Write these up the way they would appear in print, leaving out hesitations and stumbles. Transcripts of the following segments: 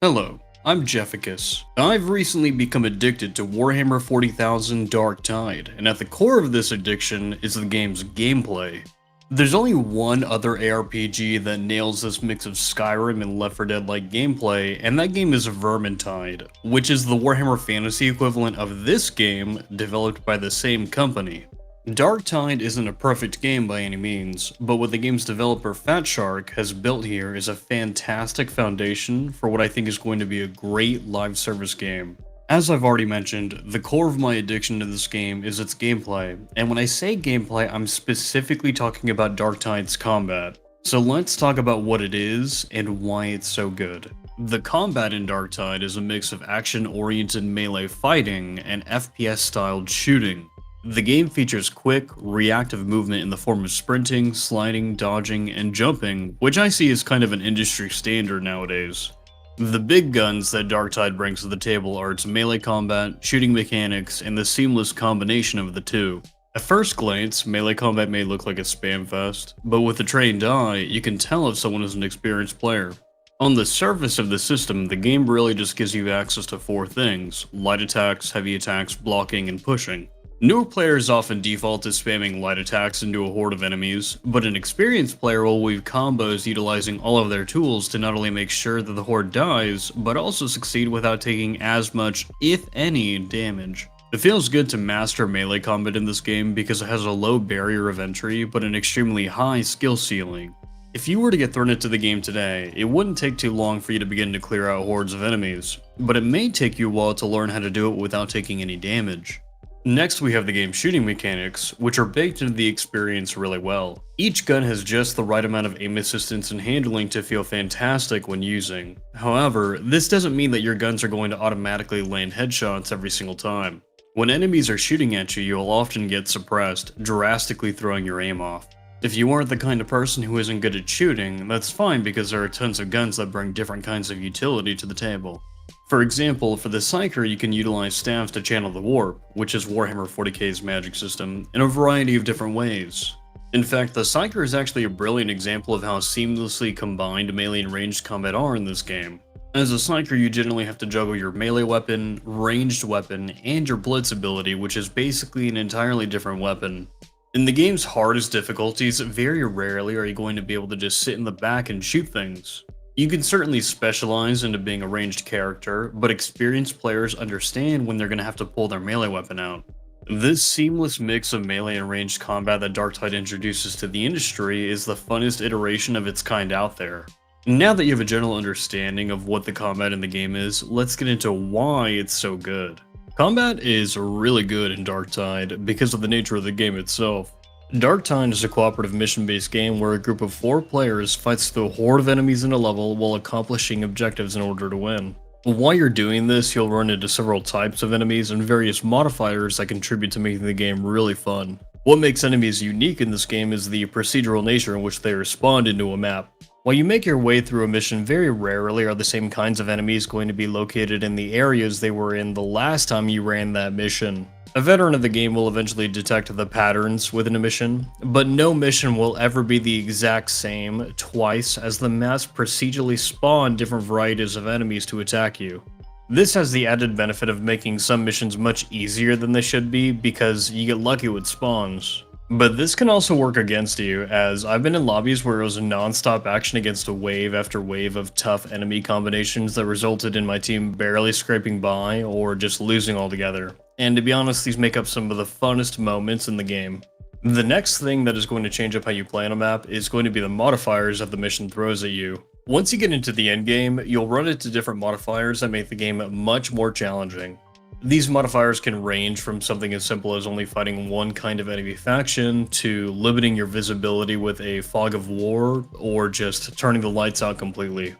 Hello, I'm Jefficus. I've recently become addicted to Warhammer 40,000 Darktide, and at the core of this addiction is the game's gameplay. There's only one other ARPG that nails this mix of Skyrim and Left 4 Dead-like gameplay, and that game is Vermintide, which is the Warhammer Fantasy equivalent of this game, developed by the same company. Darktide isn't a perfect game by any means, but what the game's developer Fatshark has built here is a fantastic foundation for what I think is going to be a great live service game. As I've already mentioned, the core of my addiction to this game is its gameplay, and when I say gameplay, I'm specifically talking about Darktide's combat. So let's talk about what it is and why it's so good. The combat in Darktide is a mix of action-oriented melee fighting and FPS-styled shooting. The game features quick, reactive movement in the form of sprinting, sliding, dodging, and jumping, which I see as kind of an industry standard nowadays. The big guns that Darktide brings to the table are its melee combat, shooting mechanics, and the seamless combination of the two. At first glance, melee combat may look like a spam fest, but with a trained eye, you can tell if someone is an experienced player. On the surface of the system, the game really just gives you access to four things: light attacks, heavy attacks, blocking, and pushing. Newer players often default to spamming light attacks into a horde of enemies, but an experienced player will weave combos utilizing all of their tools to not only make sure that the horde dies, but also succeed without taking as much, if any, damage. It feels good to master melee combat in this game because it has a low barrier of entry, but an extremely high skill ceiling. If you were to get thrown into the game today, it wouldn't take too long for you to begin to clear out hordes of enemies, but it may take you a while to learn how to do it without taking any damage. Next, we have the game's shooting mechanics, which are baked into the experience really well. Each gun has just the right amount of aim assistance and handling to feel fantastic when using. However, this doesn't mean that your guns are going to automatically land headshots every single time. When enemies are shooting at you, you'll often get suppressed, drastically throwing your aim off. If you aren't the kind of person who isn't good at shooting, that's fine because there are tons of guns that bring different kinds of utility to the table. For example, for the Psyker, you can utilize staves to channel the warp, which is Warhammer 40k's magic system, in a variety of different ways. In fact, the Psyker is actually a brilliant example of how seamlessly combined melee and ranged combat are in this game. As a Psyker, you generally have to juggle your melee weapon, ranged weapon, and your blitz ability, which is basically an entirely different weapon. In the game's hardest difficulties, very rarely are you going to be able to just sit in the back and shoot things. You can certainly specialize into being a ranged character, but experienced players understand when they're going to have to pull their melee weapon out. This seamless mix of melee and ranged combat that Darktide introduces to the industry is the funnest iteration of its kind out there. Now that you have a general understanding of what the combat in the game is, let's get into why it's so good. Combat is really good in Darktide because of the nature of the game itself. Darktide is a cooperative mission-based game where a group of 4 players fights through a horde of enemies in a level while accomplishing objectives in order to win. While you're doing this, you'll run into several types of enemies and various modifiers that contribute to making the game really fun. What makes enemies unique in this game is the procedural nature in which they respond into a map. While you make your way through a mission, very rarely are the same kinds of enemies going to be located in the areas they were in the last time you ran that mission. A veteran of the game will eventually detect the patterns within a mission, but no mission will ever be the exact same twice, as the maps procedurally spawn different varieties of enemies to attack you. This has the added benefit of making some missions much easier than they should be because you get lucky with spawns. But this can also work against you, as I've been in lobbies where it was non-stop action against a wave after wave of tough enemy combinations that resulted in my team barely scraping by or just losing altogether. And to be honest, these make up some of the funnest moments in the game. The next thing that is going to change up how you play on a map is going to be the modifiers that the mission throws at you. Once you get into the endgame, you'll run into different modifiers that make the game much more challenging. These modifiers can range from something as simple as only fighting one kind of enemy faction, to limiting your visibility with a fog of war, or just turning the lights out completely.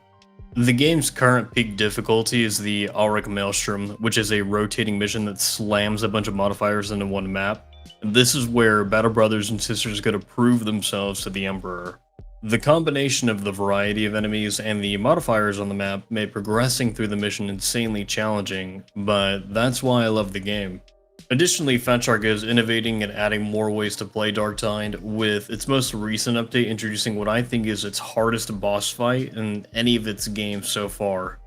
The game's current peak difficulty is the Auric Maelstrom, which is a rotating mission that slams a bunch of modifiers into one map. This is where battle brothers and sisters go to prove themselves to the Emperor. The combination of the variety of enemies and the modifiers on the map made progressing through the mission insanely challenging, but that's why I love the game. Additionally, Fatshark is innovating and adding more ways to play Darktide, with its most recent update introducing what I think is its hardest boss fight in any of its games so far.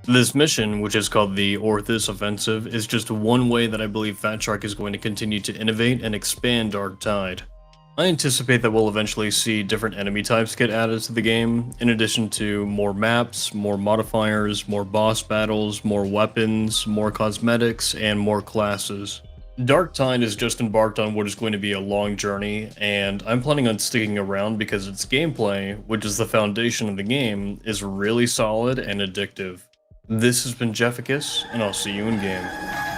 This mission, which is called the Orthus Offensive, is just one way that I believe Fatshark is going to continue to innovate and expand Darktide. I anticipate that we'll eventually see different enemy types get added to the game, in addition to more maps, more modifiers, more boss battles, more weapons, more cosmetics, and more classes. Darktide has just embarked on what is going to be a long journey, and I'm planning on sticking around because its gameplay, which is the foundation of the game, is really solid and addictive. This has been Jefficus, and I'll see you in game.